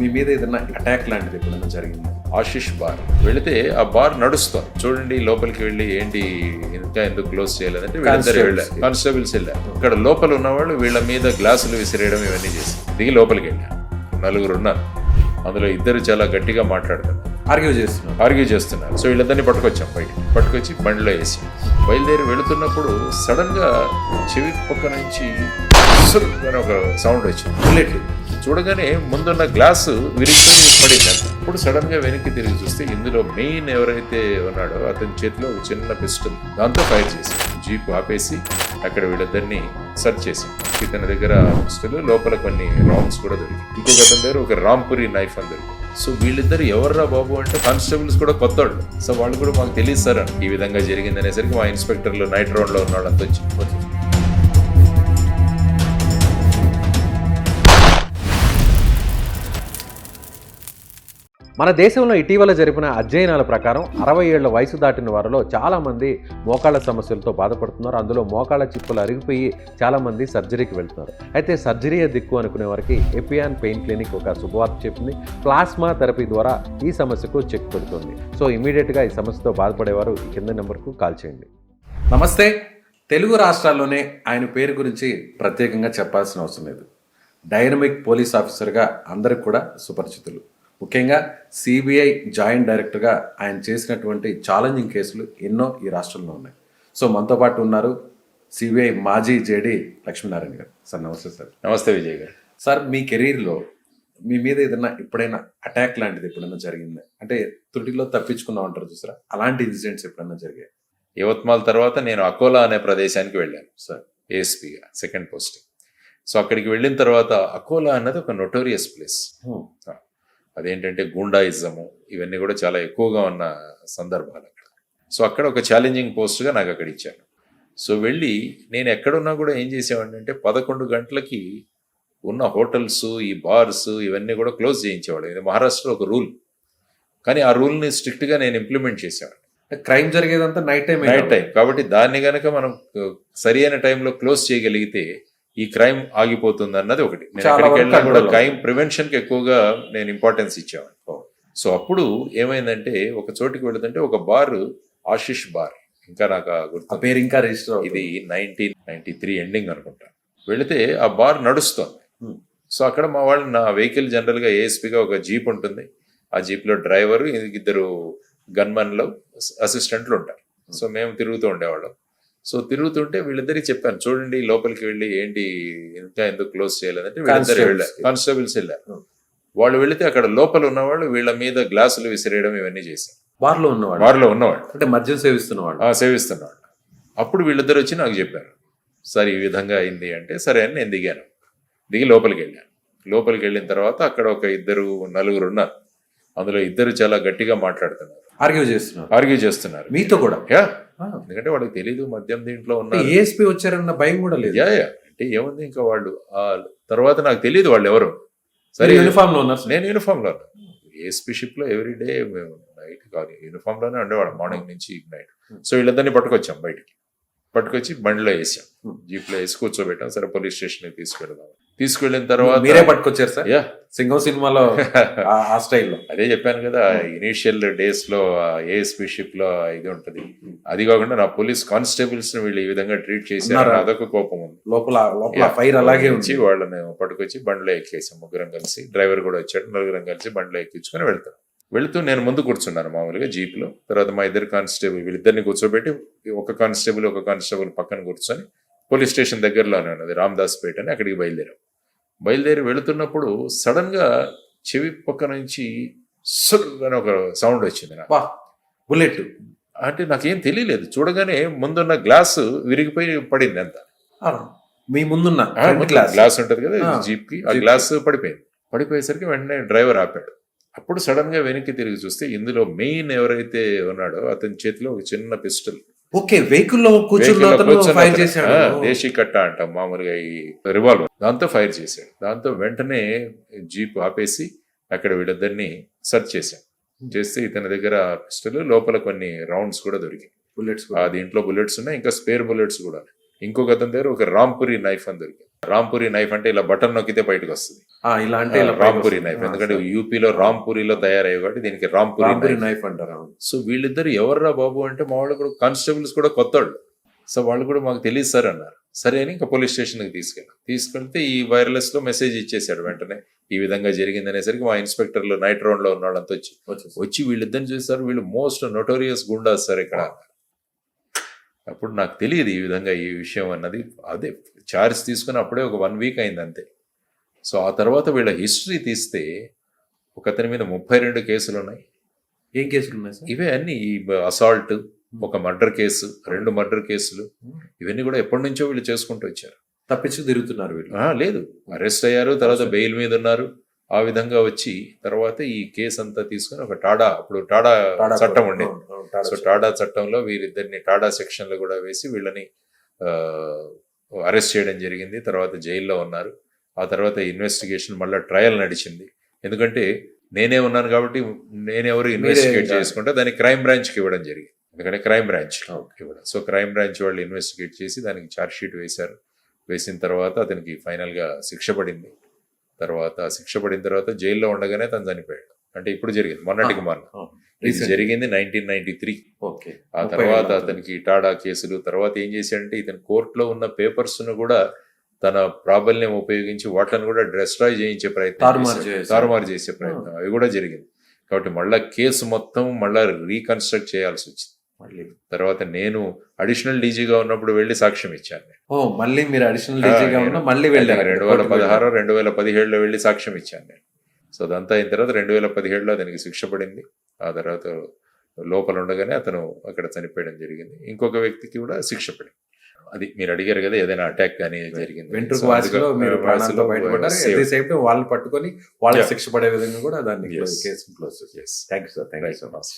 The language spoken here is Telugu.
మీ మీద ఏదైనా అటాక్ లాంటిది ఎప్పుడైనా జరిగింది? ఆశిష్ బార్ వెళితే ఆ బార్ నడుస్తాం చూడండి, లోపలికి వెళ్ళి ఏంటి ఇంకా ఎందుకు క్లోజ్ చేయలేదంటే వీళ్ళందరూ వెళ్ళారు, కానిస్టేబుల్స్ వెళ్ళారు. ఇక్కడ లోపల ఉన్నవాళ్ళు వీళ్ళ మీద గ్లాసులు విసిరేయడం ఇవన్నీ చేసి దిగి లోపలికి వెళ్ళారు. నలుగురు ఉన్నారు, అందులో ఇద్దరు చాలా గట్టిగా మాట్లాడుతున్నారు, ఆర్గ్యూ చేస్తున్నారు. సో వీళ్ళందరినీ పట్టుకొచ్చాం, బయటికి పట్టుకొచ్చి బండిలో వేసి బయలుదేరి వెళుతున్నప్పుడు సడన్ గా చెవి పక్క నుంచి అని ఒక సౌండ్ వచ్చింది. బుల్లెట్ చూడగానే ముందున్న గ్లాసు విరిగిపోయి పడింది. అప్పుడు సడన్ గా వెనక్కి తిరిగి చూస్తే ఇందులో మెయిన్ ఎవరైతే ఉన్నాడో అతని చేతిలో ఒక చిన్న పిస్టల్, దాంతో ఫైర్ చేసి జీప్ ఆపేసి అక్కడ వీళ్ళిద్దరిని సర్చ్ చేసి ఇతని దగ్గర పిస్టల్, లోపల కొన్ని రౌండ్స్ కూడా దొరికింది. ఇంకొక అతని దగ్గర ఒక రాంపురి నైఫ్ అని దొరికింది. సో వీళ్ళిద్దరు ఎవర్రా బాబు అంటే కానిస్టేబుల్స్ కూడా కొత్త వాళ్ళు. సో వాళ్ళు కూడా మాకు తెలియదు సార్ ఈ విధంగా జరిగింది అనేసరికి మా ఇన్స్పెక్టర్లు నైట్ రౌండ్ లో ఉన్న వాళ్ళంతా వచ్చి మన దేశంలో ఇటీవల జరిపిన అధ్యయనాల ప్రకారం 60 ఏళ్ల వయసు దాటిన వారిలో చాలామంది మోకాళ్ళ సమస్యలతో బాధపడుతున్నారు. అందులో మోకాళ్ళ చిప్పులు అరిగిపోయి చాలామంది సర్జరీకి వెళ్తున్నారు. అయితే సర్జరీయే దిక్కు అనుకునే వారికి ఎపియాన్ పెయిన్ క్లినిక్ ఒక శుభవార్త చెప్పింది. ప్లాస్మా థెరపీ ద్వారా ఈ సమస్యకు చెక్ పెడుతుంది. సో ఇమీడియట్గా ఈ సమస్యతో బాధపడేవారు ఈ కింద నెంబర్కు కాల్ చేయండి. నమస్తే. తెలుగు రాష్ట్రాల్లోనే ఆయన పేరు గురించి ప్రత్యేకంగా చెప్పాల్సిన అవసరం లేదు. డైనమిక్ పోలీస్ ఆఫీసర్గా అందరికి కూడా సుపరిచితులు. ముఖ్యంగా సిబిఐ జాయింట్ డైరెక్టర్గా ఆయన చేసినటువంటి ఛాలెంజింగ్ కేసులు ఎన్నో ఈ రాష్ట్రంలో ఉన్నాయి. సో మనతో పాటు ఉన్నారు సిబిఐ మాజీ జేడీ లక్ష్మీనారాయణ గారు. సార్ నమస్తే. సార్ నమస్తే విజయ్ గారు. సార్ మీ కెరీర్లో మీ మీద ఏదైనా ఎప్పుడైనా అటాక్ లాంటిది ఎప్పుడైనా జరిగింది అంటే త్రుటిలో తప్పించుకున్నా ఉంటారు చూసారా, అలాంటి ఇన్సిడెంట్స్ ఎప్పుడైనా జరిగాయి? యవత్మాల్ తర్వాత నేను అకోలా అనే ప్రదేశానికి వెళ్ళాను సార్, ఏఎస్పీగా సెకండ్ పోస్టింగ్. సో అక్కడికి వెళ్ళిన తర్వాత అకోలా అన్నది ఒక నొటోరియస్ ప్లేస్. అదేంటంటే గూండాయిజము ఇవన్నీ కూడా చాలా ఎక్కువగా ఉన్న సందర్భాలు అక్కడ. సో అక్కడ ఒక ఛాలెంజింగ్ పోస్ట్గా నాకు అక్కడ ఇచ్చాను. సో వెళ్ళి నేను ఎక్కడున్నా కూడా ఏం చేసేవాడిని అంటే 11 గంటలకి ఉన్న హోటల్స్, ఈ బార్స్ ఇవన్నీ కూడా క్లోజ్ చేయించేవాడు. ఇది మహారాష్ట్రలో ఒక రూల్, కానీ ఆ రూల్ని స్ట్రిక్ట్గా నేను ఇంప్లిమెంట్ చేసేవాడిని. క్రైమ్ జరిగేదంతా నైట్ టైం కాబట్టి దాన్ని కనుక మనం సరి అయిన టైంలో క్లోజ్ చేయగలిగితే ఈ క్రైమ్ ఆగిపోతుంది అన్నది ఒకటి. నేను ఎక్కడికి వెళ్ళినా కూడా క్రైమ్ ప్రివెన్షన్ కి ఎక్కువగా నేను ఇంపార్టెన్స్ ఇచ్చేవాడిని. సో అప్పుడు ఏమైందంటే ఒక చోటికి వెళుతుంటే ఒక బార్, ఆశిష్ బార్, ఇంకా నాకు గుర్తు పేరు ఇంకా రిజిస్టర్, ఇది 1993 ఎండింగ్ అనుకుంటా. వెళితే ఆ బార్ నడుస్తుంది. సో అక్కడ మా వాళ్ళు, నా వెహికల్ జనరల్ గా ఏఎస్పీగా ఒక జీప్ ఉంటుంది, ఆ జీప్ లో డ్రైవర్, ఇద్దరు గన్మన్లు, అసిస్టెంట్లు ఉంటారు. సో మేము తిరుగుతూ ఉండేవాళ్ళం. సో తిరుగుతుంటే వీళ్ళిద్దరికి చెప్పాను, చూడండి లోపలికి వెళ్ళి ఏంటి ఇంకా ఎందుకు క్లోజ్ చేయలేదంటే వీళ్ళిద్దరు వెళ్ళారు, కానిస్టేబుల్స్ వెళ్ళారు. వాళ్ళు వెళితే అక్కడ లోపల ఉన్నవాళ్ళు వీళ్ళ మీద గ్లాసులు విసిరేయడం ఇవన్నీ చేశారు. బార్లో ఉన్నవాళ్ళు అంటే మద్యం సేవిస్తున్నవాళ్ళు. అప్పుడు వీళ్ళిద్దరు వచ్చి నాకు చెప్పారు, సార్ ఈ విధంగా అయింది అంటే. సరే అని నేను దిగి లోపలికి వెళ్ళాను. లోపలికి వెళ్ళిన తర్వాత అక్కడ ఒక నలుగురు ఉన్నారు, అందులో ఇద్దరు చాలా గట్టిగా మాట్లాడుతున్నారు, ఆర్గ్యూ చేస్తున్నారు మీతో కూడా. ఎందుకంటే వాళ్ళకి తెలీదు మద్యం దీంట్లో ఉన్నారు. ఏఎస్పీ వచ్చారన్న భయం కూడా లేదు. అంటే ఏముంది, ఇంకా వాళ్ళు ఆ తర్వాత నాకు తెలియదు వాళ్ళు ఎవరు. సరే యూనిఫామ్ లో ఉన్నారు, నేను యూనిఫామ్ లో ఉన్నాను. ఏఎస్పీ షిప్ లో ఎవ్రీడే మేము నైట్ కాదు యూనిఫామ్ లోనే ఉండేవాళ్ళం, మార్నింగ్ నుంచి నైట్. సో వీళ్ళందరినీ పట్టుకొచ్చాం, పట్టుకొచ్చి బండిలో వేసాం, జీప్ లో వేసి కూర్చోబెట్టాం. సరే పోలీస్ స్టేషన్ కి తీసుకెళ్ళిన తర్వాత మీరే పట్టుకొచ్చారు సార్? సింగం సినిమాలో ఆ స్టైల్లో. అదే చెప్పాను కదా, ఇనీషియల్ డేస్ లో ఏఎస్పీ షిప్ లో ఇది ఉంటది. అది కాకుండా నా పోలీస్ కానిస్టేబుల్స్ ని వీళ్ళు ఈ విధంగా ట్రీట్ చేశారు, అదొక కోపం ఉంది లోపల ఫైర్ అలాగే ఉంచి వాళ్ళని పట్టుకొచ్చి బండిలో ఎక్కేసాం. ముగ్గురం కలిసి, డ్రైవర్ కూడా వచ్చాడు, నలుగురం కలిసి బండిలో ఎక్కించుకొని వెళుతూ నేను ముందు కూర్చున్నాను మామూలుగా జీప్ లో. తర్వాత మా ఇద్దరు కానిస్టేబుల్, వీళ్ళిద్దరిని కూర్చోబెట్టి ఒక కానిస్టేబుల్ పక్కన కూర్చొని పోలీస్ స్టేషన్ దగ్గరలోనే ఉన్నది రామదాస్ పేట అని, అక్కడికి బయలుదేరి వెళుతున్నప్పుడు సడన్ గా చెవి పక్క నుంచి అని ఒక సౌండ్ వచ్చింది. బుల్లెట్ అంటే నాకేం తెలియలేదు. చూడగానే ముందున్న గ్లాసు విరిగిపోయి పడింది. అంత మీ ముందున్న గ్లాస్ ఉంటది కదా జీప్ కి, ఆ గ్లాస్ పడిపోయేసరికి వెంటనే డ్రైవర్ ఆపాడు. అప్పుడు సడన్ గా వెనక్కి తిరిగి చూస్తే ఇందులో మెయిన్ ఎవరైతే ఉన్నాడో అతని చేతిలో ఒక చిన్న పిస్టల్, దేశీ కట్ట అంటాం మామూలుగా, ఈ రివాల్వర్, దాంతో ఫైర్ చేశాడు. దాంతో వెంటనే జీప్ ఆపేసి అక్కడ వీళ్ళిద్దరిని సర్చ్ చేస్తే ఇతని దగ్గర పిస్టల్, లోపల కొన్ని రౌండ్స్ కూడా దొరికాయి, దీంట్లో బుల్లెట్స్ ఉన్నాయి, ఇంకా స్పేర్ బుల్లెట్స్ కూడా. ఇంకొక అతని దగ్గర ఒక రాంపురి నైఫ్ అని దొరికింది. రాంపురి నైఫ్ అంటే ఇలా బటన్ నొక్కితే బయటకు వస్తుంది. ఇలా అంటే ఇలా రాంపురి నైఫ్, ఎందుకంటే యూపీలో రాంపురిలో తయారయ్యాయి కాబట్టి దీనికి రాంపురి నైఫ్. నైఫ్ అంటారు. అవును. సో వీళ్ళిద్దరు ఎవర్రా బాబు అంటే మా వాళ్ళు కూడా కానిస్టేబుల్స్ కూడా కొత్తవాళ్ళు. సో వాళ్ళు కూడా మాకు తెలియదు సార్ అన్నారు. సరే అని ఇంకా పోలీస్ స్టేషన్కి తీసుకెళ్తే ఈ వైర్లెస్ లో మెసేజ్ ఇచ్చేసాడు వెంటనే, ఈ విధంగా జరిగింది అనేసరికి మా ఇన్స్పెక్టర్లు నైట్ రౌండ్ లో ఉన్న వాళ్ళంతా వచ్చి వీళ్ళిద్దరిని చూస్తారు, వీళ్ళు మోస్ట్ నోటోరియస్ గుండాస్ సార్ ఇక్కడ. అప్పుడు నాకు తెలియదు ఈ విధంగా ఈ విషయం అన్నది. అదే చార్జ్ తీసుకుని అప్పుడే ఒక 1 వీక్ అయింది అంతే. సో ఆ తర్వాత వీళ్ళ హిస్టరీ తీస్తే ఒకతని మీద 32 కేసులు ఉన్నాయి. ఏం కేసులు ఉన్నాయి సార్? ఇవే అన్ని ఈ అసాల్ట్, ఒక మర్డర్ కేసు, 2 మర్డర్ కేసులు, ఇవన్నీ కూడా ఎప్పటి నుంచో వీళ్ళు చేసుకుంటూ వచ్చారు. తప్పించు తిరుగుతున్నారు వీళ్ళు? లేదు, అరెస్ట్ అయ్యారు, తర్వాత బెయిల్ మీద ఉన్నారు. ఆ విధంగా వచ్చి తర్వాత ఈ కేసు అంతా తీసుకుని ఒక అప్పుడు టాడా చట్టం ఉండేది. సో టాడా చట్టంలో వీరిద్దరిని టాడా సెక్షన్ లో కూడా వేసి వీళ్ళని అరెస్ట్ చేయడం జరిగింది. తర్వాత జైల్లో ఉన్నారు. ఆ తర్వాత ఇన్వెస్టిగేషన్ మళ్ళీ ట్రయల్ నడిచింది. ఎందుకంటే నేనే ఉన్నాను కాబట్టి నేనెవరు ఇన్వెస్టిగేట్ చేసుకుంటే దాన్ని క్రైమ్ బ్రాంచ్కి ఇవ్వడం జరిగింది. ఎందుకంటే క్రైమ్ బ్రాంచ్ ఇవ్వడం. సో క్రైమ్ బ్రాంచ్ వాళ్ళు ఇన్వెస్టిగేట్ చేసి దానికి ఛార్జ్ షీట్ వేశారు. వేసిన తర్వాత అతనికి ఫైనల్ గా శిక్ష పడింది. తర్వాత శిక్ష పడిన తర్వాత జైల్లో ఉండగానే తను చనిపోయాడు. అంటే ఇప్పుడు జరిగింది, మొన్నటికి ఇది జరిగింది 1993. ఆ తర్వాత అతనికి టాడా కేసులు, తర్వాత ఏం చేశాడంటే ఇతను కోర్టులో ఉన్న పేపర్స్ ను కూడా తన ప్రాబల్యం ఉపయోగించి వాటిని కూడా డిస్ట్రాయ్ చేయించే ప్రయత్నం, తారుమారు చేసే ప్రయత్నం, అవి కూడా జరిగింది. కాబట్టి మళ్ళా కేసు మొత్తం మళ్ళా రీకన్స్ట్రక్ట్ చేయాల్సి వచ్చింది. తర్వాత నేను అడిషనల్ డీజీగా ఉన్నప్పుడు వెళ్ళి సాక్ష్యం ఇచ్చాను. మళ్ళీ మీరు అడిషనల్ డీజీగా ఉన్నా మళ్ళీ వెళ్ళారు? 2016 2017లో వెళ్ళి సాక్ష్యం ఇచ్చాను నేను. సో అదంతా అయిన తర్వాత 2017లో అతనికి శిక్ష పడింది. ఆ తర్వాత లోపల ఉండగానే అతను అక్కడ చనిపోయడం జరిగింది. ఇంకొక వ్యక్తికి కూడా శిక్ష పడింది. అది మీరు అడిగారు కదా, ఏదైనా అటాక్ కానీ జరిగింది, వెంట్రుక వాసిలో మీరు ప్రాణాలతో బయటపడ్డారు. అట్ ది సేమ్ టైం వాళ్ళని పట్టుకొని వాళ్ళకి శిక్ష పడే విధంగా కూడా దాన్ని కేసు క్లోజ్ చేసి. Thank you sir. Thank you so much.